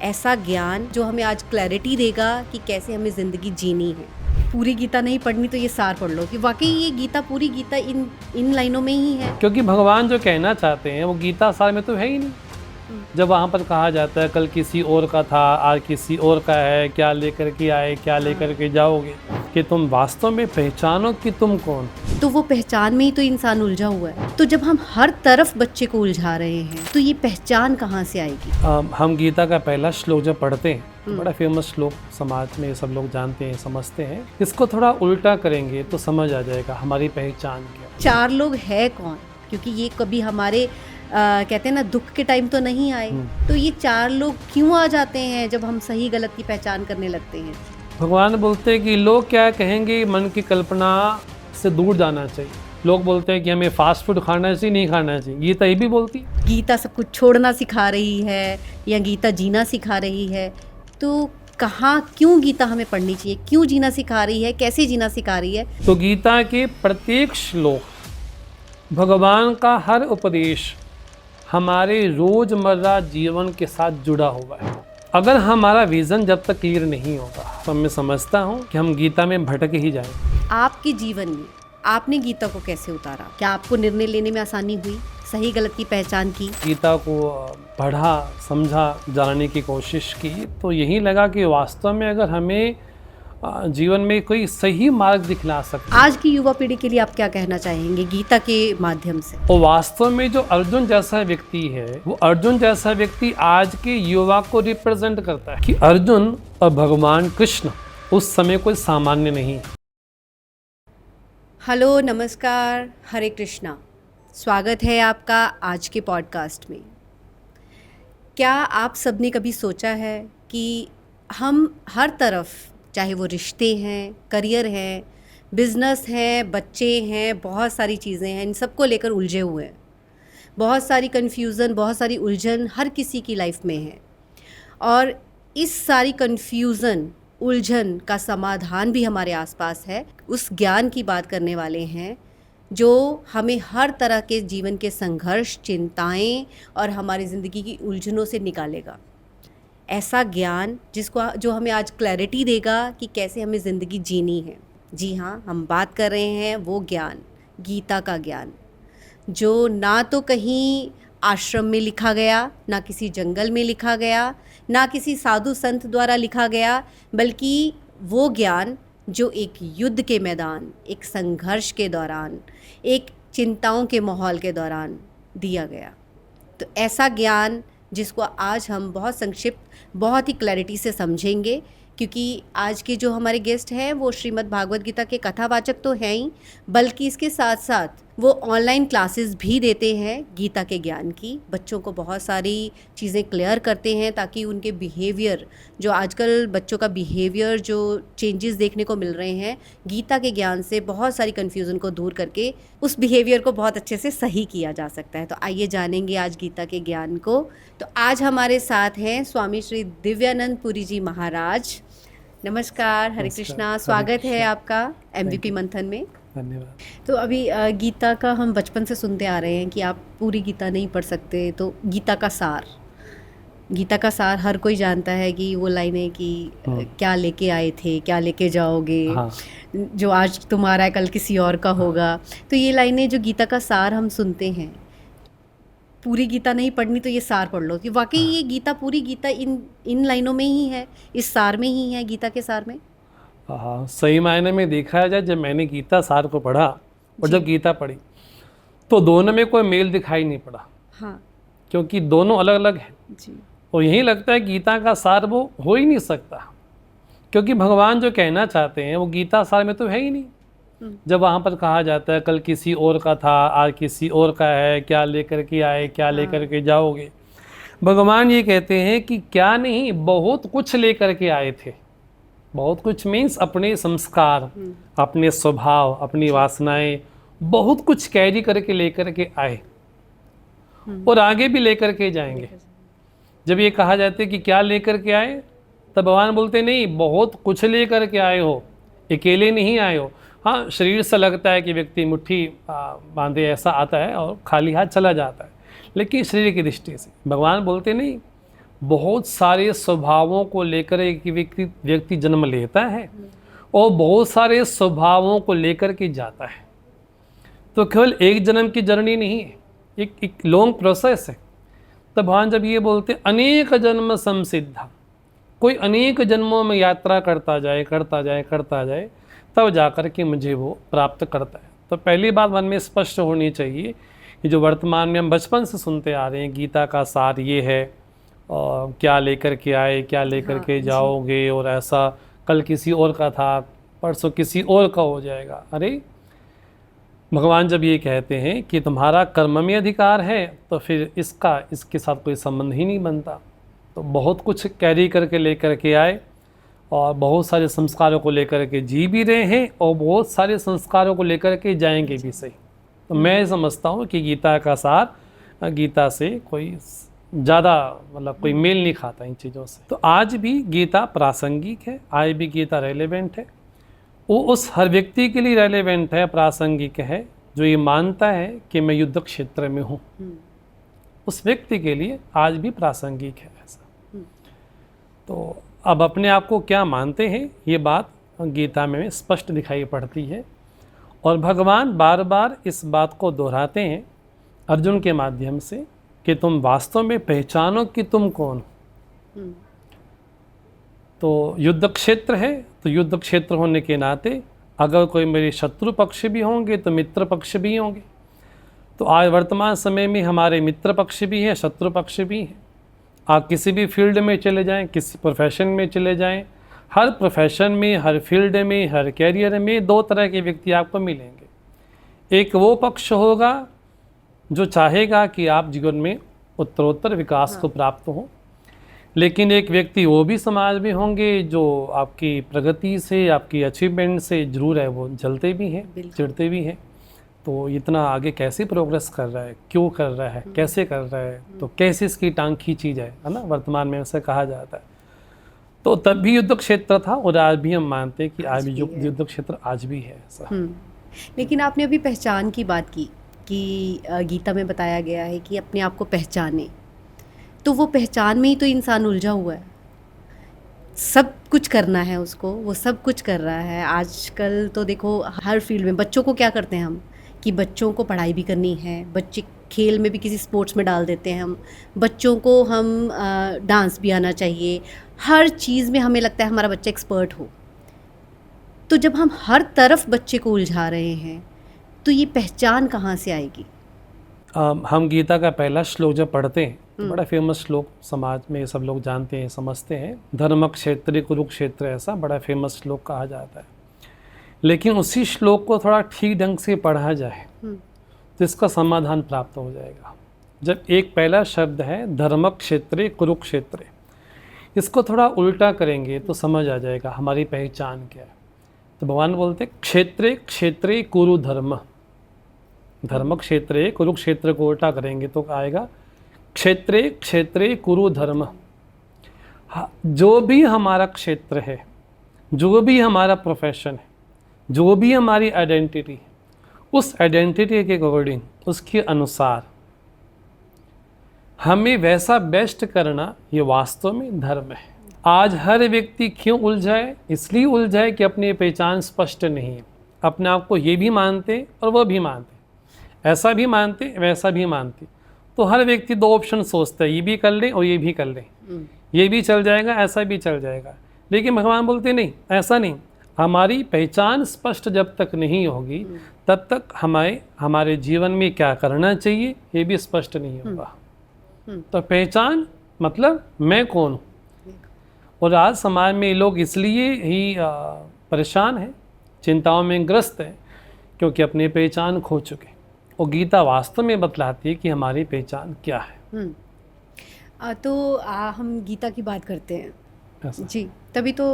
ऐसा ज्ञान जो हमें आज क्लैरिटी देगा कि कैसे हमें ज़िंदगी जीनी है। पूरी गीता नहीं पढ़नी तो ये सार पढ़ लो कि वाकई ये गीता, पूरी गीता इन लाइनों में ही है। क्योंकि भगवान जो कहना चाहते हैं वो गीता सार में तो है ही नहीं। जब वहाँ पर कहा जाता है कल किसी और का था आज किसी और का है, क्या लेकर के आए क्या लेकर के जाओगे, कि तुम वास्तव में पहचानो कि तुम कौन। तो वो पहचान में ही तो इंसान उलझा हुआ है। तो जब हम हर तरफ बच्चे को उलझा रहे हैं तो ये पहचान कहाँ से आएगी? हम गीता का पहला श्लोक जब पढ़ते हैं तो बड़ा फेमस श्लोक समाज में सब लोग जानते हैं समझते हैं। इसको थोड़ा उल्टा करेंगे तो समझ आ जाएगा हमारी पहचान क्या। चार लोग है कौन? क्योंकि ये कभी हमारे कहते हैं ना दुख के टाइम तो नहीं आए। तो ये चार लोग क्यों आ जाते हैं जब हम सही गलत की पहचान करने लगते हैं? भगवान बोलते हैं कि लोग क्या कहेंगे, मन की कल्पना से दूर जाना चाहिए। लोग बोलते हैं कि हमें फास्ट फूड खाना चाहिए नहीं खाना चाहिए, गीता ये भी बोलती है। गीता सब कुछ छोड़ना सिखा रही है या गीता जीना सिखा रही है, तो कहाँ क्यों गीता हमें पढ़नी चाहिए, क्यों जीना सिखा रही है, कैसे जीना सिखा रही है? तो गीता के प्रत्येक श्लोक, भगवान का हर उपदेश हमारे रोजमर्रा जीवन के साथ जुड़ा हुआ है। अगर हमारा विजन जब तक क्लियर नहीं होगा तो मैं समझता हूँ कि हम गीता में भटक ही जाएंगे। आपके जीवन में आपने गीता को कैसे उतारा? क्या आपको निर्णय लेने में आसानी हुई, सही गलत की पहचान की? गीता को पढ़ा, समझा, जानने की कोशिश की तो यही लगा कि वास्तव में अगर हमें जीवन में कोई सही मार्ग दिखला सकता। आज की युवा पीढ़ी के लिए आप क्या कहना चाहेंगे गीता के माध्यम से? और वास्तव में जो अर्जुन जैसा व्यक्ति है वो अर्जुन जैसा व्यक्ति आज के युवा को रिप्रेजेंट करता है कि अर्जुन और भगवान कृष्ण उस समय कोई सामान्य नहीं। हेलो, नमस्कार, हरे कृष्णा। स्वागत है आपका आज के पॉडकास्ट में। क्या आप सबने कभी सोचा है कि हम हर तरफ, चाहे वो रिश्ते हैं, करियर हैं, बिजनेस हैं, बच्चे हैं, बहुत सारी चीज़ें हैं, इन सबको लेकर उलझे हुए हैं। बहुत सारी कन्फ्यूज़न, बहुत सारी उलझन हर किसी की लाइफ में है। और इस सारी कन्फ्यूज़न, उलझन का समाधान भी हमारे आसपास है। उस ज्ञान की बात करने वाले हैं जो हमें हर तरह के जीवन के संघर्ष, चिंताएं और हमारी ज़िंदगी की उलझनों से निकालेगा। ऐसा ज्ञान जो हमें आज क्लैरिटी देगा कि कैसे हमें ज़िंदगी जीनी है। जी हाँ, हम बात कर रहे हैं वो ज्ञान, गीता का ज्ञान, जो ना तो कहीं आश्रम में लिखा गया, ना किसी जंगल में लिखा गया, ना किसी साधु संत द्वारा लिखा गया, बल्कि वो ज्ञान जो एक युद्ध के मैदान, एक संघर्ष के दौरान, एक चिंताओं के माहौल के दौरान दिया गया। तो ऐसा ज्ञान जिसको आज हम बहुत संक्षिप्त, बहुत ही क्लैरिटी से समझेंगे, क्योंकि आज के जो हमारे गेस्ट हैं वो श्रीमद् भागवत गीता के कथावाचक तो हैं ही, बल्कि इसके साथ साथ वो ऑनलाइन क्लासेस भी देते हैं गीता के ज्ञान की। बच्चों को बहुत सारी चीज़ें क्लियर करते हैं ताकि उनके बिहेवियर, जो आजकल बच्चों का बिहेवियर जो चेंजेस देखने को मिल रहे हैं, गीता के ज्ञान से बहुत सारी कन्फ्यूज़न को दूर करके उस बिहेवियर को बहुत अच्छे से सही किया जा सकता है। तो आइए जानेंगे आज गीता के ज्ञान को। तो आज हमारे साथ हैं स्वामी श्री दिव्यानंद पुरी जी महाराज। नमस्कार, हरे कृष्णा, स्वागत है आपका MVP मंथन में। धन्यवाद। तो अभी गीता का हम बचपन से सुनते आ रहे हैं कि आप पूरी गीता नहीं पढ़ सकते, तो गीता का सार हर कोई जानता है कि वो लाइनें कि क्या लेके आए थे, क्या लेके जाओगे, हाँ। जो आज तुम्हारा है कल किसी और का होगा। तो ये लाइनें जो गीता का सार हम सुनते हैं, पूरी गीता नहीं पढ़नी तो ये सार पढ़ लो कि वाकई ये गीता, पूरी गीता इन लाइनों में ही है, इस सार में ही है, गीता के सार में। हाँ, सही मायने में देखा जाए जब मैंने गीता सार को पढ़ा और जब गीता पढ़ी तो दोनों में कोई मेल दिखाई नहीं पड़ा। हाँ क्योंकि दोनों अलग अलग हैं जी। और यही लगता है गीता का सार वो हो ही नहीं सकता, क्योंकि भगवान जो कहना चाहते हैं वो गीता सार में तो है ही नहीं। जब वहाँ पर कहा जाता है कल किसी और का था आज किसी और का है, क्या लेकर के आए क्या लेकर के जाओगे, भगवान ये कहते हैं कि क्या नहीं, बहुत कुछ लेकर के आए थे। बहुत कुछ मीन्स अपने संस्कार, अपने स्वभाव, अपनी वासनाएं, बहुत कुछ कैरी करके लेकर के आए और आगे भी लेकर के जाएंगे। जब ये कहा जाता है कि क्या लेकर के आए, तब भगवान बोलते नहीं, बहुत कुछ लेकर के आए हो, अकेले नहीं आए हो। हाँ, शरीर से लगता है कि व्यक्ति मुट्ठी बांधे ऐसा आता है और खाली हाथ चला जाता है, लेकिन शरीर की दृष्टि से भगवान बोलते नहीं, बहुत सारे स्वभावों को लेकर एक व्यक्ति जन्म लेता है और बहुत सारे स्वभावों को लेकर के जाता है। तो केवल एक जन्म की जर्नी नहीं है, एक लॉन्ग प्रोसेस है। तब भगवान जब ये बोलते अनेक जन्म संसिद्धा, कोई अनेक जन्मों में यात्रा करता जाए तब जाकर के मुझे वो प्राप्त करता है। तो पहली बात मन में स्पष्ट होनी चाहिए कि जो वर्तमान में हम बचपन से सुनते आ रहे हैं, गीता का सार ये है, और क्या लेकर के आए, क्या लेकर के जाओगे, और ऐसा कल किसी और का था, परसों किसी और का हो जाएगा। अरे भगवान जब ये कहते हैं कि तुम्हारा कर्म में अधिकार है, तो फिर इसके साथ कोई संबंध ही नहीं बनता। तो बहुत कुछ कैरी करके लेकर के आए और बहुत सारे संस्कारों को लेकर के जी भी रहे हैं और बहुत सारे संस्कारों को लेकर के जाएंगे भी सही। तो मैं समझता हूँ कि गीता का सार गीता से कोई ज़्यादा मतलब कोई मेल नहीं खाता इन चीज़ों से। तो आज भी गीता प्रासंगिक है, आज भी गीता रेलेवेंट है। वो उस हर व्यक्ति के लिए रेलेवेंट है, प्रासंगिक है, जो ये मानता है कि मैं युद्ध क्षेत्र में हूँ। उस व्यक्ति के लिए आज भी प्रासंगिक है ऐसा। तो अब अपने आप को क्या मानते हैं, ये बात गीता में स्पष्ट दिखाई पड़ती है। और भगवान बार बार इस बात को दोहराते हैं अर्जुन के माध्यम से कि तुम वास्तव में पहचानो कि तुम कौन हो। तो युद्ध क्षेत्र है, तो युद्ध क्षेत्र होने के नाते अगर कोई मेरे शत्रु पक्ष भी होंगे तो मित्र पक्ष भी होंगे। तो आज वर्तमान समय में हमारे मित्र पक्ष भी हैं, शत्रु पक्ष भी हैं। आप किसी भी फील्ड में चले जाएं, किसी प्रोफेशन में चले जाएं, हर प्रोफेशन में, हर फील्ड में, हर कैरियर में दो तरह के व्यक्ति आपको मिलेंगे। एक वो पक्ष होगा जो चाहेगा कि आप जीवन में उत्तरोत्तर विकास को प्राप्त हो, लेकिन एक व्यक्ति वो भी समाज में होंगे जो आपकी प्रगति से, आपकी अचीवमेंट से जरूर है वो जलते भी हैं, चिढ़ते भी हैं। तो इतना आगे कैसे प्रोग्रेस कर रहा है, क्यों कर रहा है, कैसे कर रहा है, तो कैसे इसकी टांग खींची जाए, है ना, वर्तमान में ऐसा कहा जाता है। तो तब भी युद्ध क्षेत्र था और आज भी हम मानते हैं कि आज भी युद्ध क्षेत्र आज भी है ऐसा। लेकिन आपने अभी पहचान की बात की कि गीता में बताया गया है कि अपने आप को पहचाने, तो वो पहचान में ही तो इंसान उलझा हुआ है। सब कुछ करना है उसको, वो सब कुछ कर रहा है। आजकल तो देखो हर फील्ड में बच्चों को क्या करते हैं हम कि बच्चों को पढ़ाई भी करनी है, बच्चे खेल में भी किसी स्पोर्ट्स में डाल देते हैं हम, बच्चों को हम डांस भी आना चाहिए, हर चीज़ में हमें लगता है हमारा बच्चा एक्सपर्ट हो। तो जब हम हर तरफ बच्चे को उलझा रहे हैं तो ये पहचान कहाँ से आएगी? हम गीता का पहला श्लोक जब पढ़ते हैं तो बड़ा फेमस श्लोक समाज में सब लोग जानते हैं, समझते हैं, धर्म क्षेत्र कुरुक्षेत्र, ऐसा बड़ा फेमस श्लोक कहा जाता है। लेकिन उसी श्लोक को थोड़ा ठीक ढंग से पढ़ा जाए तो इसका समाधान प्राप्त हो जाएगा। जब एक पहला शब्द है धर्म क्षेत्र कुरुक्षेत्र, इसको थोड़ा उल्टा करेंगे तो समझ आ जाएगा हमारी पहचान क्या है। तो भगवान बोलते क्षेत्रे क्षेत्रे कुरु धर्म, धर्म क्षेत्रे कुरुक्षेत्र को उल्टा करेंगे तो आएगा क्षेत्रे क्षेत्रे कुरु धर्म। जो भी हमारा क्षेत्र है, जो भी हमारा प्रोफेशन है, जो भी हमारी आइडेंटिटी है, उस आइडेंटिटी के अकॉर्डिंग, उसके अनुसार हमें वैसा बेस्ट करना, ये वास्तव में धर्म है। आज हर व्यक्ति क्यों उलझाए? इसलिए उलझाए कि अपनी पहचान स्पष्ट नहीं है। अपने आप को ये भी मानते और वो भी मानते, ऐसा भी मानते वैसा भी मानते। तो हर व्यक्ति दो ऑप्शन सोचता है, ये भी कर लें और ये भी कर लें, ये भी चल जाएगा, ऐसा भी चल जाएगा। लेकिन भगवान बोलते नहीं, ऐसा नहीं। हमारी पहचान स्पष्ट जब तक नहीं होगी तब तक हमारे जीवन में क्या करना चाहिए ये भी स्पष्ट नहीं होगा। तो पहचान मतलब मैं कौन हूँ। और आज समाज में लोग इसलिए ही परेशान हैं, चिंताओं में ग्रस्त हैं, क्योंकि अपनी पहचान खो चुके। और गीता वास्तव में बतलाती है कि हमारी पहचान क्या है। तो हम गीता की बात करते हैं जी, तभी तो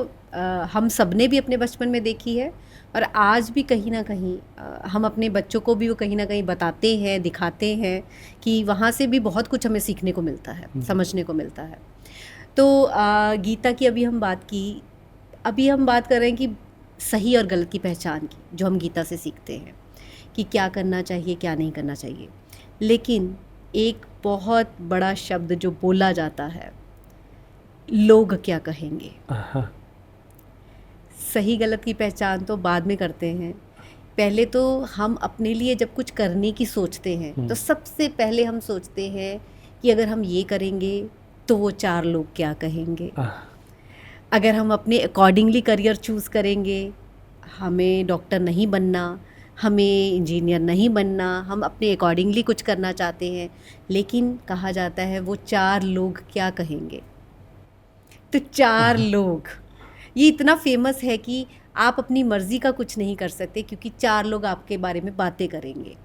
हम सब ने भी अपने बचपन में देखी है और आज भी कहीं ना कहीं हम अपने बच्चों को भी वो कहीं ना कहीं बताते हैं, दिखाते हैं कि वहाँ से भी बहुत कुछ हमें सीखने को मिलता है, समझने को मिलता है। तो गीता की अभी हम बात कर रहे हैं कि सही और गलत की पहचान की, जो हम गीता से सीखते हैं कि क्या करना चाहिए, क्या नहीं करना चाहिए। लेकिन एक बहुत बड़ा शब्द जो बोला जाता है लोग क्या कहेंगे। हाँ, सही गलत की पहचान तो बाद में करते हैं, पहले तो हम अपने लिए जब कुछ करने की सोचते हैं तो सबसे पहले हम सोचते हैं कि अगर हम ये करेंगे तो वो 4 लोग क्या कहेंगे। अगर हम अपने अकॉर्डिंगली करियर चूज़ करेंगे, हमें डॉक्टर नहीं बनना, हमें इंजीनियर नहीं बनना, हम अपने अकॉर्डिंगली कुछ करना चाहते हैं, लेकिन कहा जाता है वो 4 लोग क्या कहेंगे। तो 4 लोग ये इतना फेमस है कि आप अपनी मर्ज़ी का कुछ नहीं कर सकते, क्योंकि 4 लोग आपके बारे में बातें करेंगे।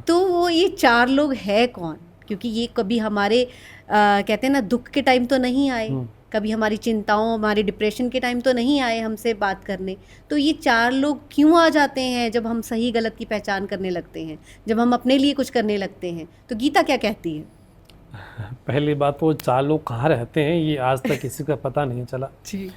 तो वो ये 4 लोग है कौन? क्योंकि ये कभी हमारे कहते हैं ना दुख के टाइम तो नहीं आए, कभी हमारी चिंताओं, हमारे डिप्रेशन के टाइम तो नहीं आए हमसे बात करने। तो ये 4 लोग क्यों आ जाते हैं जब हम सही गलत की पहचान करने लगते हैं, जब हम अपने लिए कुछ करने लगते हैं। तो गीता क्या कहती है? पहली बात तो 4 लोग कहाँ रहते हैं ये आज तक किसी का पता नहीं चला जी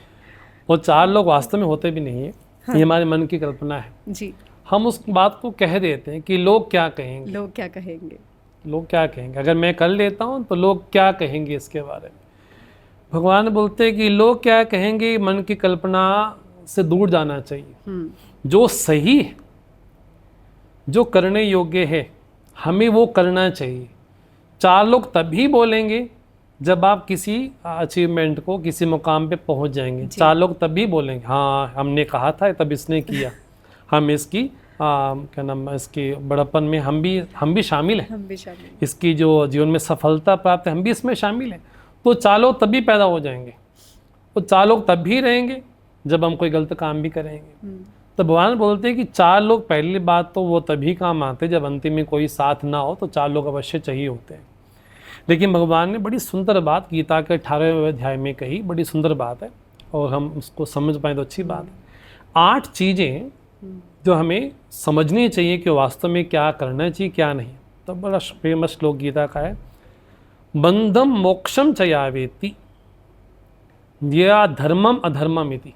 वो 4 लोग वास्तव में होते भी नहीं है। हाँ। ये हमारे मन की कल्पना है जी। हम उस बात को कह देते हैं कि लोग क्या कहेंगे, लोग क्या कहेंगे। लोग क्या कहेंगे। अगर मैं कर लेता हूँ तो लोग क्या कहेंगे इसके बारे में। भगवान बोलते हैं कि लोग क्या कहेंगे, मन की कल्पना से दूर जाना चाहिए। जो सही है, जो करने योग्य है, हमें वो करना चाहिए। 4 लोग तभी बोलेंगे जब आप किसी अचीवमेंट को, किसी मुकाम पे पहुंच जाएंगे। 4 लोग तभी बोलेंगे हाँ हमने कहा था तब इसने किया, हम इसकी क्या नाम, इसकी बड़प्पन में हम भी शामिल हैं, हम भी शामिल। इसकी जो जीवन में सफलता प्राप्त है हम भी इसमें शामिल हैं। तो 4 लोग तभी पैदा हो जाएंगे। वो 4 लोग तभी रहेंगे जब हम कोई गलत काम भी करेंगे। तो भगवान बोलते हैं कि 4 लोग, पहली बात तो वो तभी काम आते जब अंतिम में कोई साथ ना हो, तो 4 लोग अवश्य चाहिए होते हैं। लेकिन भगवान ने बड़ी सुंदर बात गीता के 18वें अध्याय में कही, बड़ी सुंदर बात है और हम उसको समझ पाए तो अच्छी बात है। 8 चीज़ें जो हमें समझनी चाहिए कि वास्तव में क्या करना चाहिए क्या नहीं। तो बड़ा फेमस श्लोक गीता का है, बंधम मोक्षम च या वेत्ति या धर्मम अधर्मम इति।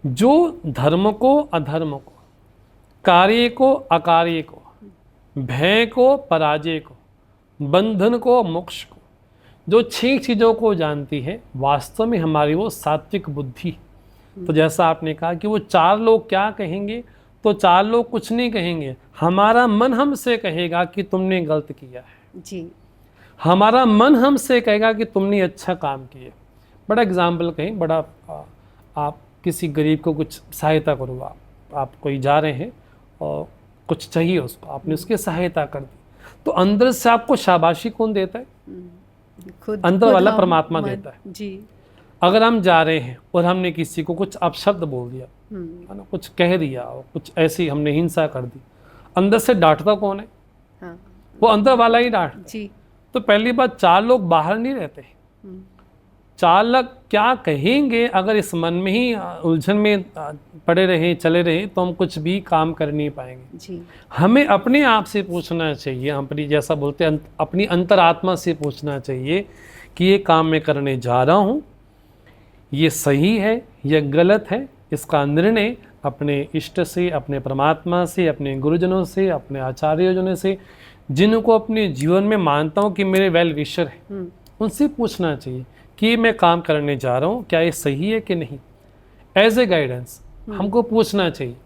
जो धर्म को अधर्म को, कार्य को अकार्य को, भय को पराजय को, बंधन को मोक्ष को, जो 6 चीज़ों को जानती है, वास्तव में हमारी वो सात्विक बुद्धि। तो जैसा आपने कहा कि वो 4 लोग क्या कहेंगे, तो 4 लोग कुछ नहीं कहेंगे, हमारा मन हमसे कहेगा कि तुमने गलत किया है जी। हमारा मन हमसे कहेगा कि तुमने अच्छा काम किया। बड़ा एग्जाम्पल कहें, बड़ा आप किसी गरीब को कुछ सहायता करो, आप कोई जा रहे हैं और कुछ चाहिए उसको, आपने उसकी सहायता कर दी, तो अंदर से आपको शाबाशी कौन देता है? खुद अंदर वाला हम परमात्मा देता है। जी। अगर हम जा रहे हैं और हमने किसी को कुछ अपशब्द बोल दिया, है ना, कुछ कह दिया और कुछ ऐसी हमने हिंसा कर दी, अंदर से डांटता कौन है? हाँ। वो अंदर वाला ही डांटता। जी। तो पहली बात, 4 लोग बाहर नहीं रहते। 4 लोग क्या कहेंगे अगर इस मन में ही उलझन में पड़े रहे, चले रहे, तो हम कुछ भी काम कर नहीं पाएंगे। जी। हमें अपने आप से पूछना चाहिए, अपनी, जैसा बोलते हैं, अपनी अंतरात्मा से पूछना चाहिए कि ये काम मैं करने जा रहा हूँ, ये सही है या गलत है। इसका निर्णय अपने इष्ट से, अपने परमात्मा से, अपने गुरुजनों से, अपने आचार्यजनों से, जिनको अपने जीवन में मानता हूँ कि मेरे वेल विशर है, उनसे पूछना चाहिए कि मैं काम करने जा रहा हूँ क्या ये सही है कि नहीं। एज ए गाइडेंस हमको पूछना चाहिए।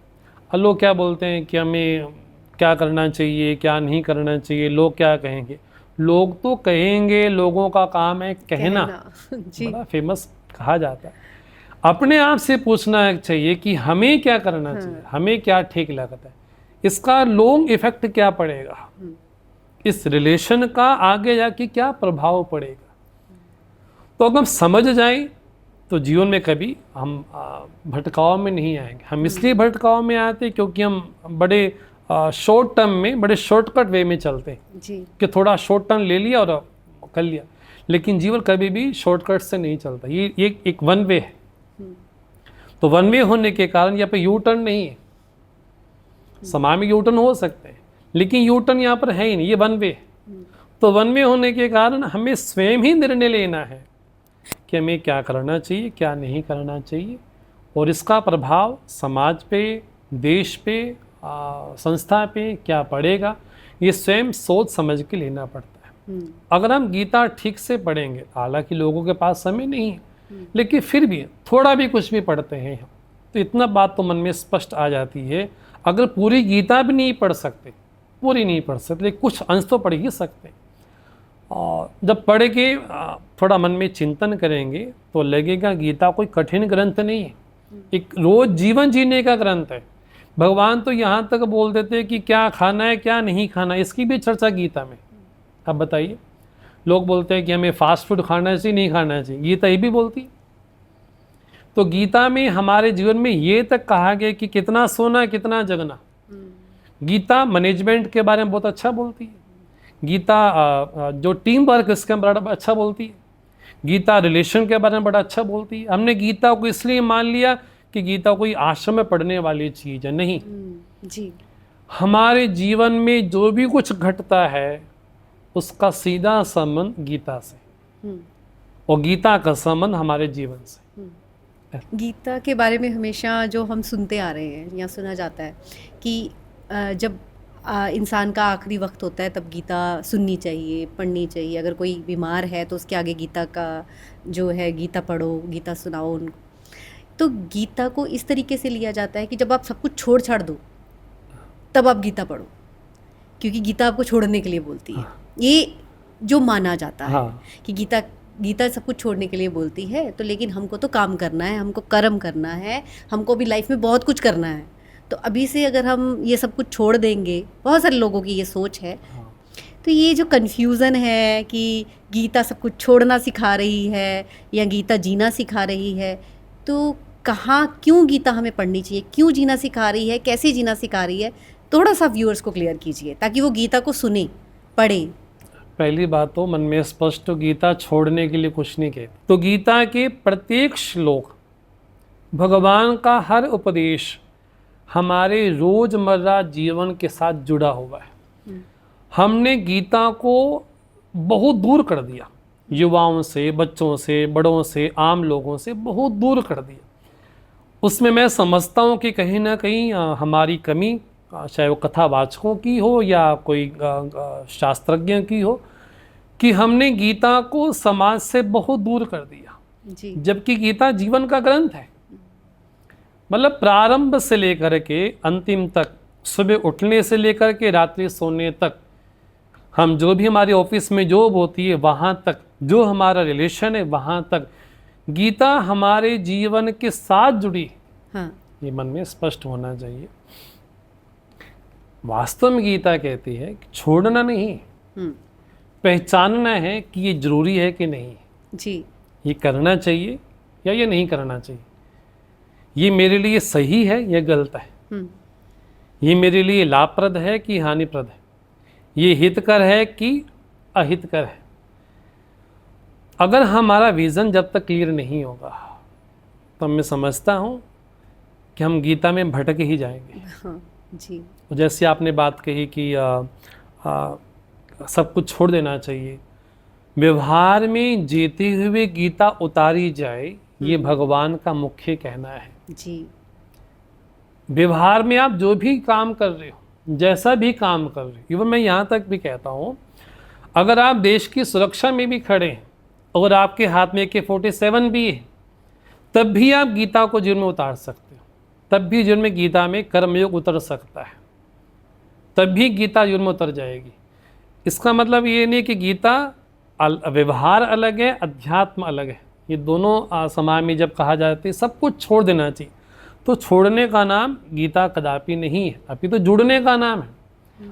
और लोग क्या बोलते हैं कि हमें क्या करना चाहिए क्या नहीं करना चाहिए, लोग क्या कहेंगे। लोग तो कहेंगे, लोगों का काम है कहना। जी। बड़ा फेमस कहा जाता है। अपने आप से पूछना चाहिए कि हमें क्या करना चाहिए, हमें क्या ठीक लगता है, इसका लॉन्ग इफेक्ट क्या पड़ेगा, इस रिलेशन का आगे जाके क्या प्रभाव पड़ेगा। तो अगर हम समझ जाएं तो जीवन में कभी हम भटकाव में नहीं आएंगे। हम इसलिए भटकाव में आते क्योंकि हम बड़े शॉर्ट टर्म में, बड़े शॉर्टकट वे में चलते हैं जी। कि थोड़ा शॉर्ट टर्म ले लिया और कर लिया। लेकिन जीवन कभी भी शॉर्टकट से नहीं चलता, ये एक वन वे है। तो वन वे होने के कारण यहाँ पे यू टर्न नहीं है। समाज में यू टर्न हो सकते हैं लेकिन यू टर्न यहाँ पर है ही नहीं, ये वन वे है। तो वन वे होने के कारण हमें स्वयं ही निर्णय लेना है कि हमें क्या करना चाहिए क्या नहीं करना चाहिए, और इसका प्रभाव समाज पे, देश पे, संस्था पे क्या पड़ेगा, ये स्वयं सोच समझ के लेना पड़ता है। अगर हम गीता ठीक से पढ़ेंगे, हालांकि लोगों के पास समय नहीं है, लेकिन फिर भी थोड़ा भी कुछ भी पढ़ते हैं हम, तो इतना बात तो मन में स्पष्ट आ जाती है। अगर पूरी गीता भी नहीं पढ़ सकते, पूरी नहीं पढ़ सकते, लेकिन कुछ अंश तो पढ़ ही सकते। और जब पढ़ के थोड़ा मन में चिंतन करेंगे तो लगेगा गीता कोई कठिन ग्रंथ नहीं है, एक रोज जीवन जीने का ग्रंथ है। भगवान तो यहाँ तक बोल देते हैं कि क्या खाना है क्या नहीं खाना, इसकी भी चर्चा गीता में। अब बताइए, लोग बोलते हैं कि हमें फास्ट फूड खाना चाहिए नहीं खाना चाहिए, गीता ये भी बोलती है। तो गीता में हमारे जीवन में ये तक कहा गया कि कितना सोना कितना जगना। गीता मैनेजमेंट के बारे में बहुत अच्छा बोलती है। गीता जो टीम वर्क इसके बड़ा अच्छा बोलती है। गीता रिलेशन के बारे में बड़ा अच्छा बोलती है। हमने गीता को इसलिए मान लिया कि गीता कोई आश्रम में पढ़ने वाली चीज़ है, नहीं जी। हमारे जीवन में जो भी कुछ घटता है उसका सीधा संबंध गीता से, और गीता का संबंध हमारे जीवन से। गीता के बारे में हमेशा जो हम सुनते आ रहे हैं या सुना जाता है कि जब इंसान का आखिरी वक्त होता है तब गीता सुननी चाहिए, पढ़नी चाहिए। अगर कोई बीमार है तो उसके आगे गीता का जो है, गीता पढ़ो, गीता सुनाओ उनको। तो गीता को इस तरीके से लिया जाता है कि जब आप सब कुछ छोड़ छाड़ दो तब आप गीता पढ़ो, क्योंकि गीता आपको छोड़ने के लिए बोलती है। ये जो माना जाता है कि गीता सब कुछ छोड़ने के लिए बोलती है, तो लेकिन हमको तो काम करना है, हमको कर्म करना है, हमको भी लाइफ में बहुत कुछ करना है। तो अभी से अगर हम ये सब कुछ छोड़ देंगे, बहुत सारे लोगों की ये सोच है, तो ये जो कन्फ्यूज़न है कि गीता सब कुछ छोड़ना सिखा रही है या गीता जीना सिखा रही है, तो कहाँ क्यों गीता हमें पढ़नी चाहिए, क्यों जीना सिखा रही है, कैसे जीना सिखा रही है, थोड़ा सा व्यूअर्स को क्लियर कीजिए ताकि वो गीता को सुने, पढ़ें। पहली बात तो मन में स्पष्ट, तो गीता छोड़ने के लिए कुछ नहीं कहती। तो गीता के प्रत्येक श्लोक, भगवान का हर उपदेश हमारे रोजमर्रा जीवन के साथ जुड़ा हुआ है। हमने गीता को बहुत दूर कर दिया, युवाओं से, बच्चों से, बड़ों से, आम लोगों से बहुत दूर कर दिया। उसमें मैं समझता हूँ कि कहीं ना कहीं हमारी कमी, चाहे वो कथावाचकों की हो या कोई शास्त्रज्ञ की हो, कि हमने गीता को समाज से बहुत दूर कर दिया जी। जबकि गीता जीवन का ग्रंथ है। मतलब प्रारंभ से लेकर के अंतिम तक, सुबह उठने से लेकर के रात्रि सोने तक, हम जो भी हमारे ऑफिस में जॉब होती है वहाँ तक, जो हमारा रिलेशन है वहाँ तक, गीता हमारे जीवन के साथ जुड़ी। हाँ। ये मन में स्पष्ट होना चाहिए। वास्तव में गीता कहती है कि छोड़ना नहीं, पहचानना है कि ये जरूरी है कि नहीं जी, ये करना चाहिए या ये नहीं करना चाहिए, ये मेरे लिए सही है या गलत है, ये मेरे लिए लाभप्रद है कि हानिप्रद है, ये हितकर है कि अहितकर है। अगर हमारा विज़न जब तक क्लियर नहीं होगा तो मैं समझता हूँ कि हम गीता में भटक ही जाएंगे। हाँ, जी। जैसे आपने बात कही कि सब कुछ छोड़ देना चाहिए, व्यवहार में जीते हुए गीता उतारी जाए, ये भगवान का मुख्य कहना है जी। व्यवहार में आप जो भी काम कर रहे हो, जैसा भी काम कर रहे हो, इवन मैं यहाँ तक भी कहता हूँ, अगर आप देश की सुरक्षा में भी खड़े हैं और आपके हाथ में AK-47 भी है, तब भी आप गीता को जीवन में उतार सकते हो, तब भी जीवन में गीता में कर्मयोग उतर सकता है, तब भी गीता जीवन में उतर जाएगी। इसका मतलब ये नहीं कि गीता व्यवहार अलग है, अध्यात्म अलग है। ये दोनों समाज में जब कहा जाता है सब कुछ छोड़ देना चाहिए, तो छोड़ने का नाम गीता कदापि नहीं है, अभी तो जुड़ने का नाम है।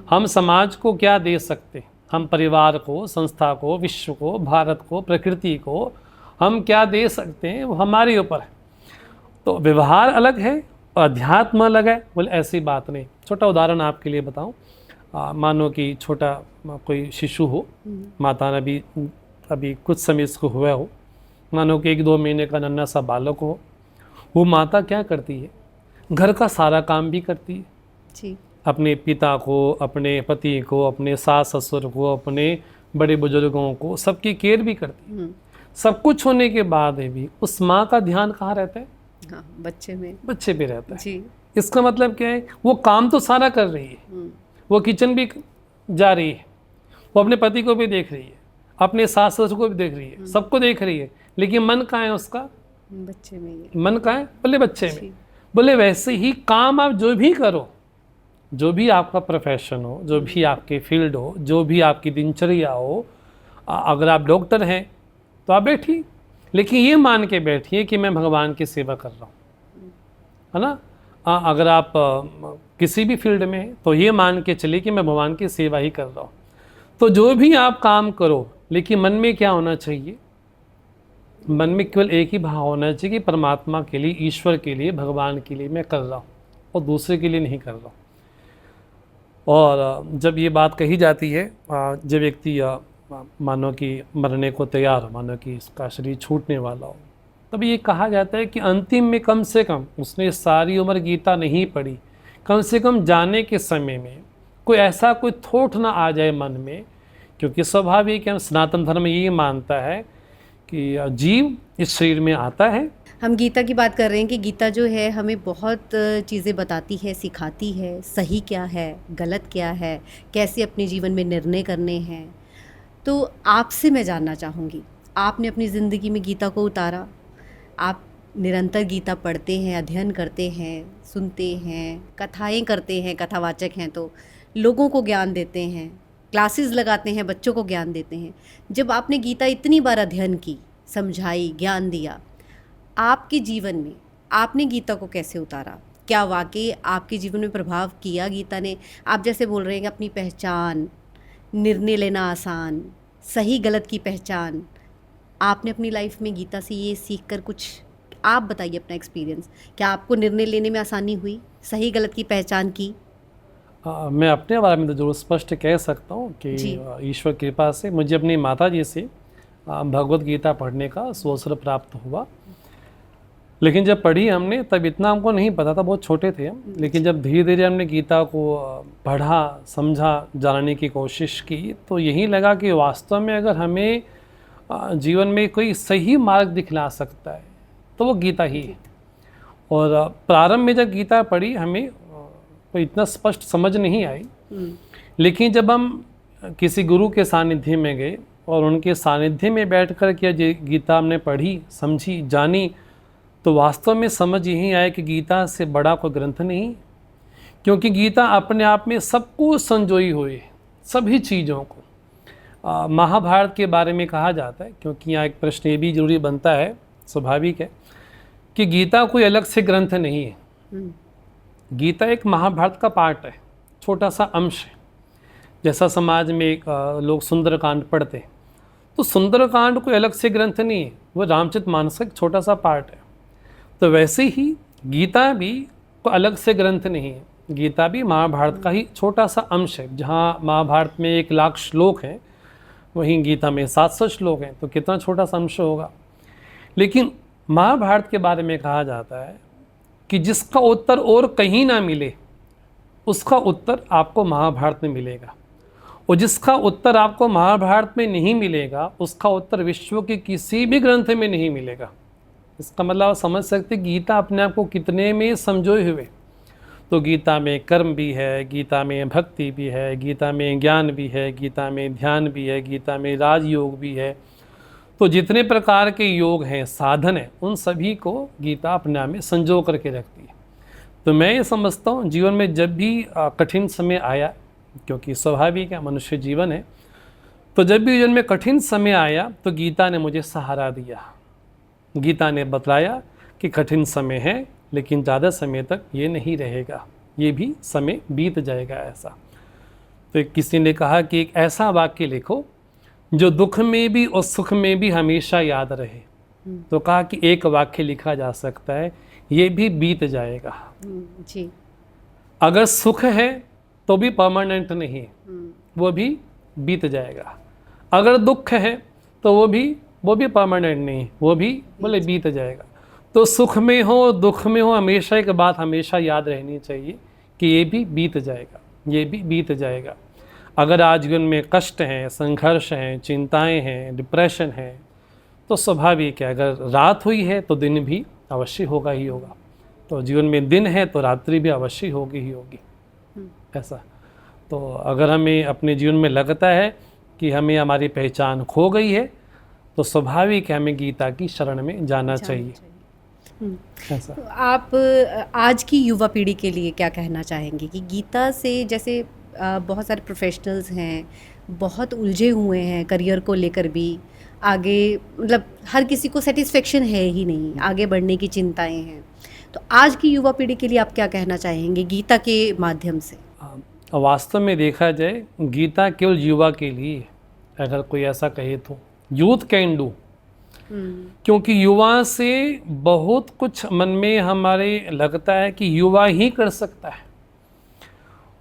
हम समाज को क्या दे सकते हैं, हम परिवार को, संस्था को, विश्व को, भारत को, प्रकृति को हम क्या दे सकते हैं, वो हमारे ऊपर है। तो व्यवहार अलग है और अध्यात्म अलग है, बोले ऐसी बात नहीं। छोटा उदाहरण आपके लिए बताऊं, मानो कि छोटा कोई शिशु हो, माता ने अभी कुछ समय इसको हुआ हो, मानो कि 1-2 महीने का नन्हा सा बालक हो, वो माता क्या करती है, घर का सारा काम भी करती है जी। अपने पिता को, अपने पति को, अपने सास ससुर को, अपने बड़े बुजुर्गों को, सबकी केयर भी करती है। सब कुछ होने के बाद भी उस माँ का ध्यान कहाँ रहता है? हाँ, बच्चे पे रहता है जी। इसका मतलब क्या है, वो काम तो सारा कर रही है, वो किचन भी जा रही है, वो अपने पति को भी देख रही है, अपने सास ससुर को भी देख रही है, सबको देख रही है, लेकिन मन कहाँ है उसका? बच्चे में ही। मन कहाँ है? बोले बच्चे में। जी। बोले वैसे ही काम आप जो भी करो, जो भी आपका प्रोफेशन हो, जो भी आपके फील्ड हो, जो भी आपकी दिनचर्या हो, अगर आप डॉक्टर हैं तो आप बैठिए, लेकिन ये मान के बैठिए कि मैं भगवान की सेवा कर रहा हूँ, है ना। अगर आप किसी भी फील्ड में हैं तो ये मान के चलिए कि मैं भगवान की सेवा ही कर रहा हूँ। तो जो भी आप काम करो, लेकिन मन में क्या होना चाहिए? मन में केवल एक ही भाव होना चाहिए कि परमात्मा के लिए, ईश्वर के लिए, भगवान के लिए मैं कर रहा हूँ और दूसरे के लिए नहीं कर रहा हूँ। और जब ये बात कही जाती है, जब व्यक्ति मानो कि मरने को तैयार हो, मानो कि इसका शरीर छूटने वाला हो, तब ये कहा जाता है कि अंतिम में कम से कम उसने सारी उम्र गीता नहीं पढ़ी, कम से कम जाने के समय में कोई ऐसा कोई थॉट ना आ जाए मन में, क्योंकि स्वाभाविक है, सनातन धर्म ये मानता है कि जीव इस शरीर में आता है। हम गीता की बात कर रहे हैं कि गीता जो है हमें बहुत चीज़ें बताती है, सिखाती है, सही क्या है, गलत क्या है, कैसे अपने जीवन में निर्णय करने हैं। तो आपसे मैं जानना चाहूँगी, आपने अपनी ज़िंदगी में गीता को उतारा, आप निरंतर गीता पढ़ते हैं, अध्ययन करते हैं, सुनते हैं, कथाएँ करते हैं, कथावाचक हैं तो लोगों को ज्ञान देते हैं, क्लासेस लगाते हैं, बच्चों को ज्ञान देते हैं। जब आपने गीता इतनी बार अध्ययन की, समझाई, ज्ञान दिया, आपके जीवन में आपने गीता को कैसे उतारा? क्या वाकई आपके जीवन में प्रभाव किया गीता ने? आप जैसे बोल रहे हैं कि अपनी पहचान, निर्णय लेना आसान, सही गलत की पहचान, आपने अपनी लाइफ में गीता से ये सीख कर कुछ, आप बताइए अपना एक्सपीरियंस। क्या आपको निर्णय लेने में आसानी हुई, सही गलत की पहचान की? मैं अपने बारे में तो जरूर स्पष्ट कह सकता हूँ कि ईश्वर कृपा से मुझे अपनी माता जी से भगवत गीता पढ़ने का अवसर प्राप्त हुआ। लेकिन जब पढ़ी हमने तब इतना हमको नहीं पता था, बहुत छोटे थे हम। लेकिन जब धीरे धीरे हमने गीता को पढ़ा, समझा, जानने की कोशिश की, तो यही लगा कि वास्तव में अगर हमें जीवन में कोई सही मार्ग दिखला सकता है तो वो गीता ही है। और प्रारंभ में जब गीता पढ़ी हमें कोई इतना स्पष्ट समझ नहीं आई, लेकिन जब हम किसी गुरु के सानिध्य में गए और उनके सानिध्य में बैठकर के गीता हमने पढ़ी, समझी, जानी, तो वास्तव में समझ यही आया कि गीता से बड़ा कोई ग्रंथ नहीं, क्योंकि गीता अपने आप में सब कुछ संजोई हुई है, सभी चीज़ों को। महाभारत के बारे में कहा जाता है, क्योंकि यहाँ एक प्रश्न ये भी जरूरी बनता है, स्वाभाविक है, कि गीता कोई अलग से ग्रंथ नहीं है। गीता एक महाभारत का पार्ट है, छोटा सा अंश है। जैसा समाज में एक लोग सुंदरकांड पढ़ते हैं, तो सुंदरकांड कोई अलग से ग्रंथ नहीं है, वो रामचरितमानस का एक छोटा सा पार्ट है। तो वैसे ही गीता भी कोई अलग से ग्रंथ नहीं है, गीता भी महाभारत का ही छोटा सा अंश है। जहाँ महाभारत में 1,00,000 श्लोक हैं, वहीं गीता में 700 श्लोक हैं, तो कितना छोटा सा अंश होगा। लेकिन महाभारत के बारे में कहा जाता है कि जिसका उत्तर और कहीं ना मिले, उसका उत्तर आपको महाभारत में मिलेगा, और जिसका उत्तर आपको महाभारत में नहीं मिलेगा, उसका उत्तर विश्व के किसी भी ग्रंथ में नहीं मिलेगा। इसका मतलब आप समझ सकते गीता अपने आप को कितने में समझोए हुए। तो गीता में कर्म भी है, गीता में भक्ति भी है, गीता में ज्ञान भी है, गीता में ध्यान भी है, गीता में राजयोग भी है। तो जितने प्रकार के योग हैं, साधन हैं, उन सभी को गीता अपने आप में संजो करके रखती है। तो मैं ये समझता हूँ जीवन में जब भी कठिन समय आया, क्योंकि स्वाभाविक है, मनुष्य जीवन है, तो जब भी जीवन में कठिन समय आया तो गीता ने मुझे सहारा दिया। गीता ने बतलाया कि कठिन समय है, लेकिन ज़्यादा समय तक ये नहीं रहेगा, ये भी समय बीत जाएगा ऐसा। तो किसी ने कहा कि एक ऐसा वाक्य लिखो जो दुख में भी और सुख में भी हमेशा याद रहे। तो कहा कि एक वाक्य लिखा जा सकता है, ये भी बीत जाएगा। जी। अगर सुख है तो भी परमानेंट नहीं, वो भी बीत जाएगा। अगर दुख है तो वो भी परमानेंट नहीं, वो भी बोले बीत जाएगा। तो सुख में हो, दुख में हो, हमेशा एक बात हमेशा याद रहनी चाहिए कि ये भी बीत जाएगा, ये भी बीत जाएगा। अगर आज जीवन में कष्ट हैं, संघर्ष हैं, चिंताएं हैं, डिप्रेशन है, तो स्वाभाविक है, अगर रात हुई है तो दिन भी अवश्य होगा ही होगा। तो जीवन में दिन है तो रात्रि भी अवश्य होगी ही होगी, ऐसा। तो अगर हमें अपने जीवन में लगता है कि हमें हमारी पहचान खो गई है, तो स्वाभाविक है हमें गीता की शरण में जाना चाहिए। ऐसा। तो आप आज की युवा पीढ़ी के लिए क्या कहना चाहेंगे कि गीता से, जैसे बहुत सारे प्रोफेशनल्स हैं, बहुत उलझे हुए हैं करियर को लेकर भी, आगे मतलब हर किसी को सेटिस्फेक्शन है ही नहीं, आगे बढ़ने की चिंताएं हैं, तो आज की युवा पीढ़ी के लिए आप क्या कहना चाहेंगे गीता के माध्यम से? वास्तव में देखा जाए गीता केवल युवा के लिए है, अगर कोई ऐसा कहे तो यूथ कैन डू, क्योंकि युवा से बहुत कुछ मन में हमारे लगता है कि युवा ही कर सकता है,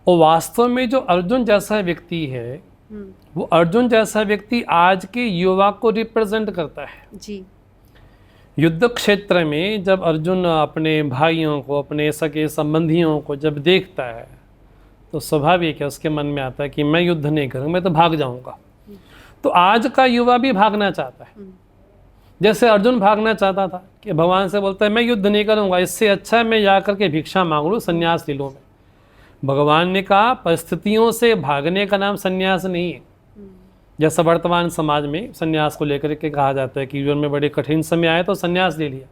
और वास्तव में जो अर्जुन जैसा व्यक्ति है वो अर्जुन जैसा व्यक्ति आज के युवा को रिप्रेजेंट करता है जी। युद्ध क्षेत्र में जब अर्जुन अपने भाइयों को, अपने सगे संबंधियों को जब देखता है तो स्वाभाविक है उसके मन में आता है कि मैं युद्ध नहीं करूँगा, मैं तो भाग जाऊंगा। तो आज का युवा भी भागना चाहता है, जैसे अर्जुन भागना चाहता था कि भगवान से बोलता है मैं युद्ध नहीं करूंगा, इससे अच्छा है मैं जाकर के भिक्षा मांग लूँ, संन्यास ले लूँ। मैं भगवान ने कहा परिस्थितियों से भागने का नाम संन्यास नहीं है। जैसा वर्तमान समाज में संन्यास को लेकर के कहा जाता है कि जीवन में बड़े कठिन समय आए तो संन्यास ले लिया।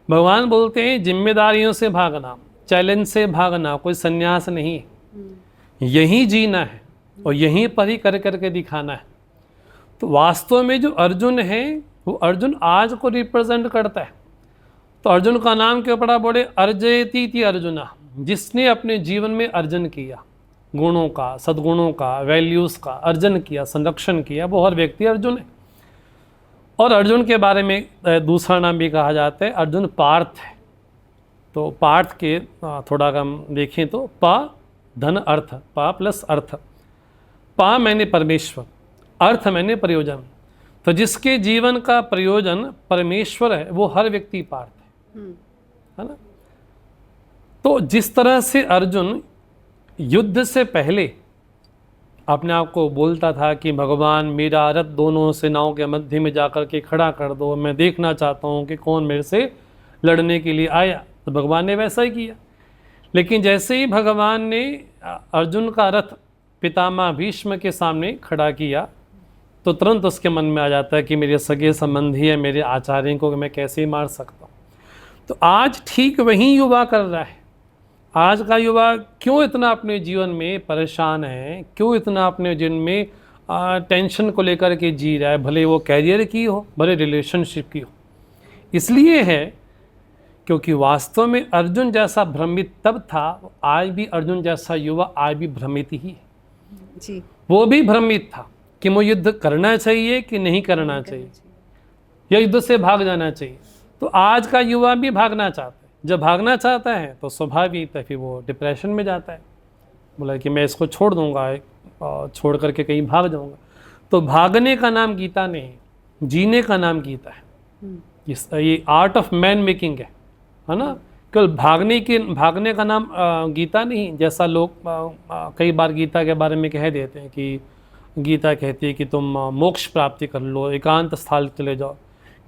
भगवान बोलते हैं जिम्मेदारियों से भागना, चैलेंज से भागना कोई संन्यास नहीं है, यही जीना है और यहीं पर ही कर करके दिखाना है। तो वास्तव में जो अर्जुन है वो अर्जुन आज को रिप्रेजेंट करता है। तो अर्जुन का नाम क्यों पड़ा? बोले अर्जयति इति अर्जुना, जिसने अपने जीवन में अर्जन किया, गुणों का, सद्गुणों का, वैल्यूज़ का अर्जन किया, संरक्षण किया, वो हर व्यक्ति अर्जुन है। और अर्जुन के बारे में दूसरा नाम भी कहा जाता है, अर्जुन पार्थ है। तो पार्थ के थोड़ा हम देखें तो पा धन अर्थ, पा प्लस अर्थ, पा मैंने परमेश्वर, अर्थ मैंने प्रयोजन। तो जिसके जीवन का प्रयोजन परमेश्वर है वो हर व्यक्ति पार्थ है ना। तो जिस तरह से अर्जुन युद्ध से पहले अपने आप को बोलता था कि भगवान मेरा रथ दोनों सेनाओं के मध्य में जाकर के खड़ा कर दो, मैं देखना चाहता हूँ कि कौन मेरे से लड़ने के लिए आया, तो भगवान ने वैसा ही किया। लेकिन जैसे ही भगवान ने अर्जुन का रथ पितामह भीष्म के सामने खड़ा किया तो तुरंत उसके मन में आ जाता है कि मेरे सगे संबंधी है, मेरे आचार्य को मैं कैसे मार सकता हूँ। तो आज ठीक वही युवा कर रहा है। आज का युवा क्यों इतना अपने जीवन में परेशान है, क्यों इतना अपने जीवन में टेंशन को लेकर के जी रहा है, भले वो कैरियर की हो, भले रिलेशनशिप की हो। इसलिए है क्योंकि वास्तव में अर्जुन जैसा भ्रमित तब था, आज भी अर्जुन जैसा युवा आज भी भ्रमित ही है जी। वो भी भ्रमित था कि मुझे युद्ध करना चाहिए कि नहीं करना चाहिए, या युद्ध से भाग जाना चाहिए। तो आज का युवा भी भागना चाहता है। जब भागना चाहता है तो स्वाभाविक है फिर वो डिप्रेशन में जाता है, बोला कि मैं इसको छोड़ दूंगा, छोड़ करके कहीं भाग जाऊंगा। तो भागने का नाम गीता नहीं, जीने का नाम गीता है। ये आर्ट ऑफ मैन मेकिंग है ना। केवल भागने का नाम गीता नहीं। जैसा लोग कई बार गीता के बारे में कह देते हैं कि गीता कहती है कि तुम मोक्ष प्राप्ति कर लो, एकांत स्थल चले जाओ।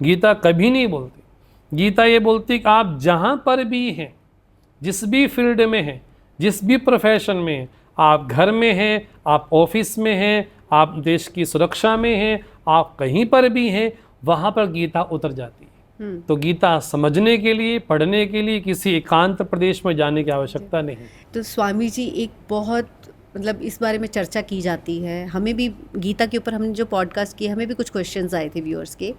गीता कभी नहीं बोलती। गीता ये बोलती कि आप जहाँ पर भी हैं, जिस भी फील्ड में हैं, जिस भी प्रोफेशन में हैं, आप घर में हैं, आप ऑफिस में हैं, आप देश की सुरक्षा में हैं, आप कहीं पर भी हैं, वहाँ पर गीता उतर जाती है। तो गीता समझने के लिए, पढ़ने के लिए किसी एकांत प्रदेश में जाने की आवश्यकता नहीं। तो स्वामी जी, एक बहुत मतलब इस बारे में चर्चा की जाती है, हमें भी गीता के ऊपर हमने जो पॉडकास्ट किए, हमें भी कुछ क्वेश्चंस आए थे व्यूअर्स के,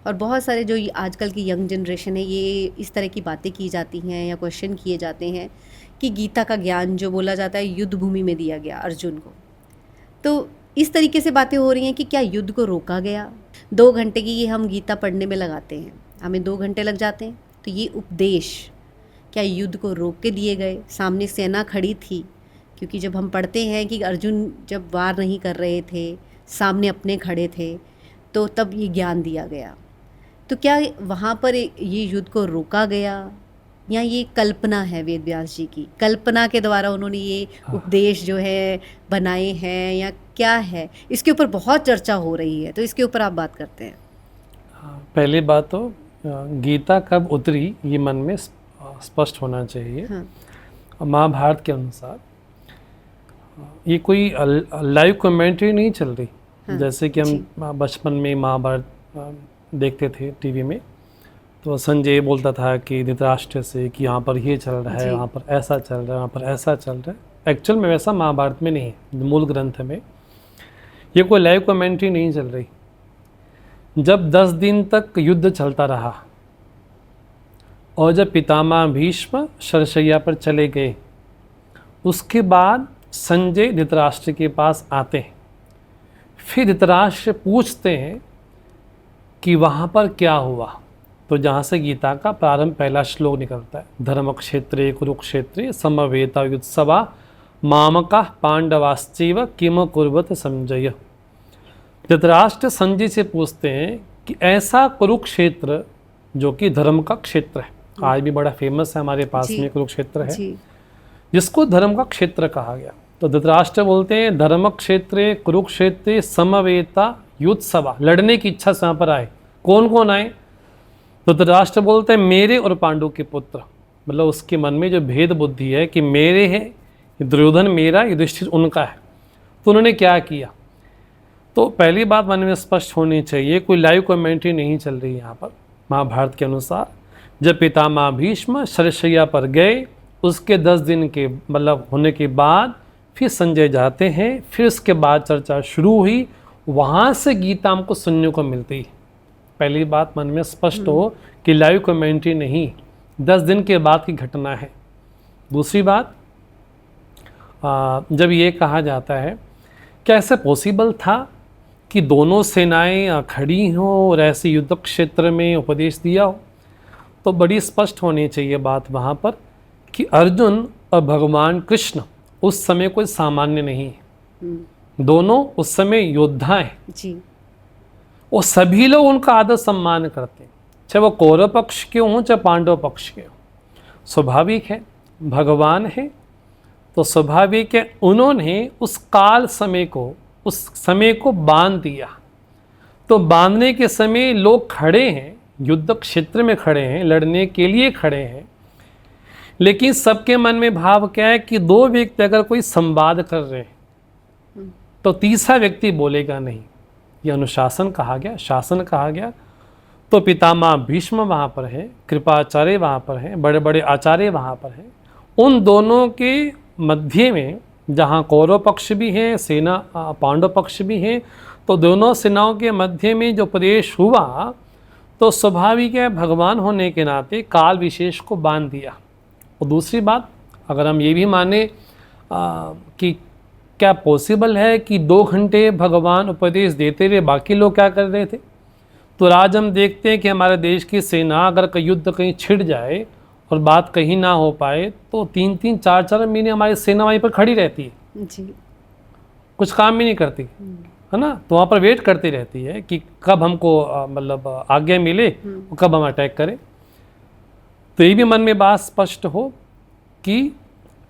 और बहुत सारे जो आजकल की यंग जनरेशन है ये इस तरह की बातें की जाती हैं या क्वेश्चन किए जाते हैं कि गीता का ज्ञान जो बोला जाता है युद्ध भूमि में दिया गया अर्जुन को। तो इस तरीके से बातें हो रही हैं कि क्या युद्ध को रोका गया? 2 घंटे की ये हम गीता पढ़ने में लगाते हैं, हमें 2 घंटे लग जाते हैं, तो ये उपदेश क्या युद्ध को रोक के दिए गए? सामने सेना खड़ी थी, क्योंकि जब हम पढ़ते हैं कि अर्जुन जब वार नहीं कर रहे थे, सामने अपने खड़े थे, तो तब ये ज्ञान दिया गया। तो क्या वहाँ पर ये युद्ध को रोका गया या ये कल्पना है वेद व्यास जी की, कल्पना के द्वारा उन्होंने ये उपदेश जो है बनाए हैं, या क्या है? इसके ऊपर बहुत चर्चा हो रही है, तो इसके ऊपर आप बात करते हैं। पहली बात तो गीता कब उतरी ये मन में स्पष्ट होना चाहिए। महाभारत के अनुसार ये कोई लाइव कमेंट्री नहीं चल रही, जैसे कि हम बचपन में महाभारत देखते थे टीवी में, तो संजय बोलता था कि धृतराष्ट्र से कि यहाँ पर ये चल रहा है, वहाँ पर ऐसा चल रहा है, वहाँ पर ऐसा चल रहा है। एक्चुअल में वैसा महाभारत में नहीं है, मूल ग्रंथ में ये कोई लाइव कमेंट्री नहीं चल रही। जब 10 दिन तक युद्ध चलता रहा और जब पितामह भीष्म शरशैया पर चले गए, उसके बाद संजय धृतराष्ट्र के पास आते हैं। फिर धृतराष्ट्र पूछते हैं कि वहाँ पर क्या हुआ। तो जहाँ से गीता का प्रारंभ पहला श्लोक निकलता है, धर्मक्षेत्रे कुरुक्षेत्रे समवेतायुत्सवा मामका पांडवाश्चैव किम कुर्वत संजय। धृतराष्ट्र संजय से पूछते हैं कि ऐसा कुरुक्षेत्र जो कि धर्म का क्षेत्र है, आज भी बड़ा फेमस है हमारे पास में कुरुक्षेत्र है, जिसको धर्म का क्षेत्र कहा गया। तो धृतराष्ट्र बोलते हैं धर्म क्षेत्रे कुरुक्षेत्रे समवेता युत्सवा, लड़ने की इच्छा से यहाँ पर आए। कौन कौन आए? तो धृतराष्ट्र बोलते हैं मेरे और पांडु के पुत्र, मतलब उसके मन में जो भेद बुद्धि है कि मेरे है, दुर्योधन मेरा, युधिष्ठिर उनका है। तो उन्होंने क्या किया? तो पहली बात मन में स्पष्ट होनी चाहिए, कोई लाइव कमेंट्री नहीं चल रही यहाँ पर। महाभारत के अनुसार जब पितामह भीष्म शरशैया पर गए, उसके 10 दिन के मतलब होने के बाद फिर संजय जाते हैं, फिर उसके बाद चर्चा शुरू हुई, वहाँ से गीता हमको सुनने को मिलती है। पहली बात मन में स्पष्ट हो कि लाइव कमेंट्री नहीं, 10 दिन के बाद की घटना है। दूसरी बात, जब ये कहा जाता है क्या ऐसा पॉसिबल था कि दोनों सेनाएं खड़ी हों और ऐसे युद्ध क्षेत्र में उपदेश दिया हो? तो बड़ी स्पष्ट होनी चाहिए बात वहाँ पर कि अर्जुन और भगवान कृष्ण उस समय कोई सामान्य नहीं है, दोनों उस समय योद्धा हैं जी। और सभी लोग उनका आदर सम्मान करते हैं, चाहे वो कौरव पक्ष के हों चाहे पांडव पक्ष के हों। स्वाभाविक है, भगवान है तो स्वाभाविक है उन्होंने उस काल समय को, उस समय को बांध दिया। तो बांधने के समय लोग खड़े हैं, युद्ध क्षेत्र में खड़े हैं, लड़ने के लिए खड़े हैं, लेकिन सबके मन में भाव क्या है कि 2 व्यक्ति अगर कोई संवाद कर रहे हैं तो तीसरा व्यक्ति बोलेगा नहीं। ये अनुशासन कहा गया, शासन कहा गया। तो पितामह भीष्म वहाँ पर है, कृपाचार्य वहाँ पर हैं, बड़े बड़े आचार्य वहाँ पर हैं। उन दोनों के मध्य में जहाँ कौरव पक्ष भी है, सेना पांडव पक्ष भी है, तो दोनों सेनाओं के मध्य में जो उपदेश हुआ तो स्वाभाविक है भगवान होने के नाते काल विशेष को बांध दिया। और दूसरी बात, अगर हम ये भी माने कि क्या पॉसिबल है कि 2 घंटे भगवान उपदेश देते रहे, बाकी लोग क्या कर रहे थे? तो आज हम देखते हैं कि हमारे देश की सेना अगर युद्ध कहीं छिड़ जाए और बात कहीं ना हो पाए तो 3-3, 4-4 महीने हमारी सेना वहीं पर खड़ी रहती है जी, कुछ काम भी नहीं करती है ना। तो वहाँ पर वेट करती रहती है कि कब हमको मतलब आज्ञा मिले और कब हम अटैक करें। तो ये भी मन में बात स्पष्ट हो कि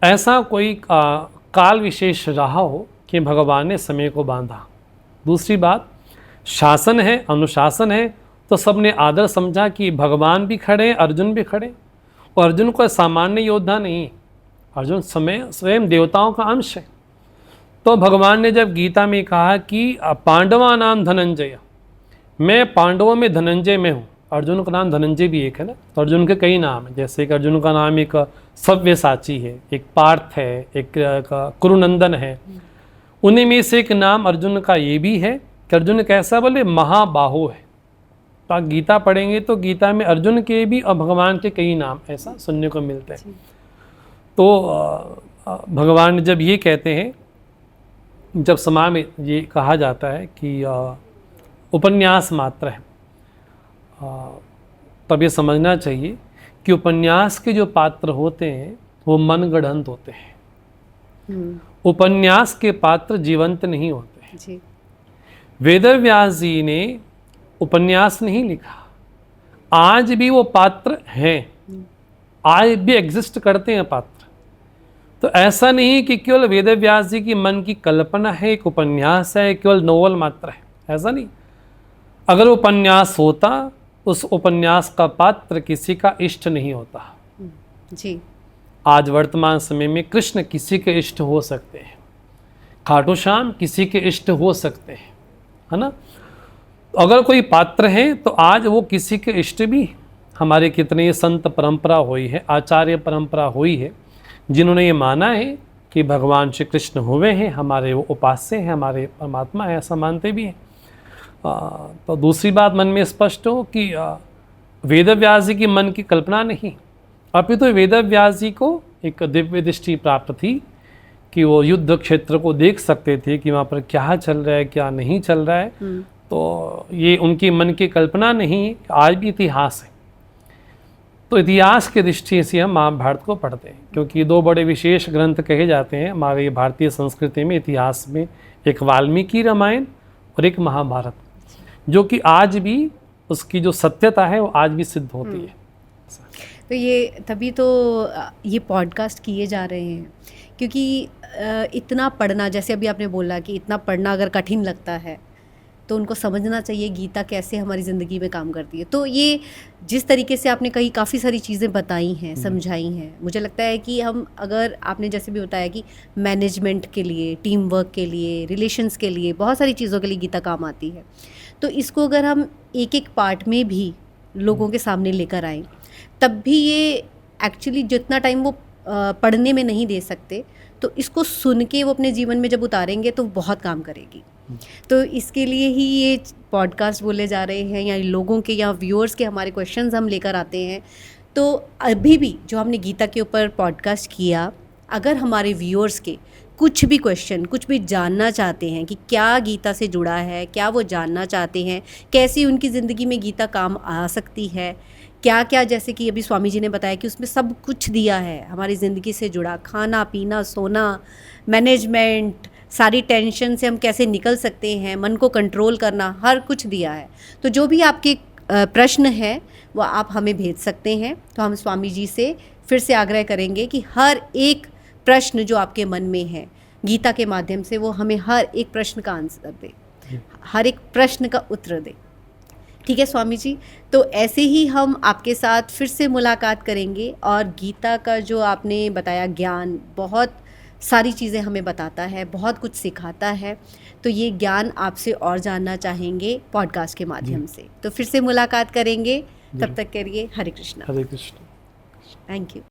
ऐसा कोई काल विशेष रहा हो कि भगवान ने समय को बांधा। दूसरी बात, शासन है, अनुशासन है, तो सबने आदर समझा कि भगवान भी खड़े, अर्जुन भी खड़े। और अर्जुन कोई सामान्य योद्धा नहीं, अर्जुन स्वयं देवताओं का अंश है। तो भगवान ने जब गीता में कहा कि पांडवा नाम धनंजय, मैं पांडवों में धनंजय में हूँ, अर्जुन का नाम धनंजय भी एक है ना, तो अर्जुन के कई नाम हैं। जैसे कि अर्जुन का नाम एक सव्यसाची है, एक पार्थ है, एक कुरुनंदन है। उन्हीं में से एक नाम अर्जुन का ये भी है कि अर्जुन कैसा बोले, महाबाहो है। तो आप गीता पढ़ेंगे तो गीता में अर्जुन के भी और भगवान के कई नाम ऐसा सुनने को मिलते हैं। तो भगवान जब ये कहते हैं, जब समाज में ये कहा जाता है कि उपन्यास मात्र है, तब ये समझना चाहिए कि उपन्यास के जो पात्र होते हैं वो मनगढ़ंत होते हैं। उपन्यास के पात्र जीवंत नहीं होते जी। वेदव्यास जी ने उपन्यास नहीं लिखा, आज भी वो पात्र हैं, आज भी एग्जिस्ट करते हैं पात्र। तो ऐसा नहीं कि केवल वेदव्यास जी की मन की कल्पना है, एक उपन्यास है, केवल नोवेल मात्र है, ऐसा नहीं। अगर उपन्यास होता, उस उपन्यास का पात्र किसी का इष्ट नहीं होता जी। आज वर्तमान समय में कृष्ण किसी के इष्ट हो सकते हैं, खाटू श्याम किसी के इष्ट हो सकते हैं, है ना। अगर कोई पात्र है तो आज वो किसी के इष्ट भी, हमारे कितने संत परंपरा हुई है, आचार्य परंपरा हुई है, जिन्होंने ये माना है कि भगवान श्री कृष्ण हुए हैं, हमारे वो उपास्य हैं, हमारे परमात्मा है, ऐसा मानते भी हैं। तो दूसरी बात मन में स्पष्ट हो कि वेद व्यास जी की मन की कल्पना नहीं, अपितु तो वेद व्यास जी को एक दिव्य दृष्टि प्राप्त थी कि वो युद्ध क्षेत्र को देख सकते थे कि वहाँ पर क्या चल रहा है, क्या नहीं चल रहा है। तो ये उनकी मन की कल्पना नहीं, आज भी इतिहास है। तो इतिहास की दृष्टि से हम महाभारत को पढ़ते हैं, क्योंकि दो बड़े विशेष ग्रंथ कहे जाते हैं हमारे भारतीय संस्कृति में, इतिहास में, एक वाल्मीकि रामायण और एक महाभारत, जो कि आज भी उसकी जो सत्यता है वो आज भी सिद्ध होती है। तो ये तभी तो ये पॉडकास्ट किए जा रहे हैं, क्योंकि इतना पढ़ना, जैसे अभी आपने बोला कि इतना पढ़ना अगर कठिन लगता है तो उनको समझना चाहिए गीता कैसे हमारी ज़िंदगी में काम करती है। तो ये जिस तरीके से आपने कही काफ़ी सारी चीज़ें बताई हैं, समझाई हैं, मुझे लगता है कि हम, अगर आपने जैसे भी बताया कि मैनेजमेंट के लिए, टीम वर्क के लिए, रिलेशंस के लिए, बहुत सारी चीज़ों के लिए गीता काम आती है, तो इसको अगर हम एक एक पार्ट में भी लोगों के सामने लेकर आएँ, तब भी ये एक्चुअली जितना टाइम वो पढ़ने में नहीं दे सकते, तो इसको सुन के वो अपने जीवन में जब उतारेंगे तो बहुत काम करेगी। तो इसके लिए ही ये पॉडकास्ट बोले जा रहे हैं, या लोगों के या व्यूअर्स के हमारे क्वेश्चंस हम लेकर आते हैं। तो अभी भी जो हमने गीता के ऊपर पॉडकास्ट किया, अगर हमारे व्यूअर्स के कुछ भी क्वेश्चन, कुछ भी जानना चाहते हैं कि क्या गीता से जुड़ा है, क्या वो जानना चाहते हैं, कैसे उनकी ज़िंदगी में गीता काम आ सकती है, क्या क्या, जैसे कि अभी स्वामी जी ने बताया कि उसमें सब कुछ दिया है हमारी ज़िंदगी से जुड़ा, खाना पीना, सोना, मैनेजमेंट, सारी टेंशन से हम कैसे निकल सकते हैं, मन को कंट्रोल करना, हर कुछ दिया है। तो जो भी आपके प्रश्न है वो आप हमें भेज सकते हैं। तो हम स्वामी जी से फिर से आग्रह करेंगे कि हर एक प्रश्न जो आपके मन में है, गीता के माध्यम से वो हमें हर एक प्रश्न का आंसर दे, हर एक प्रश्न का उत्तर दे। ठीक है स्वामी जी, तो ऐसे ही हम आपके साथ फिर से मुलाकात करेंगे, और गीता का जो आपने बताया ज्ञान बहुत सारी चीज़ें हमें बताता है, बहुत कुछ सिखाता है। तो ये ज्ञान आपसे और जानना चाहेंगे पॉडकास्ट के माध्यम से, तो फिर से मुलाकात करेंगे। तब तक के लिए हरे कृष्णा। हरे कृष्ण। Thank you.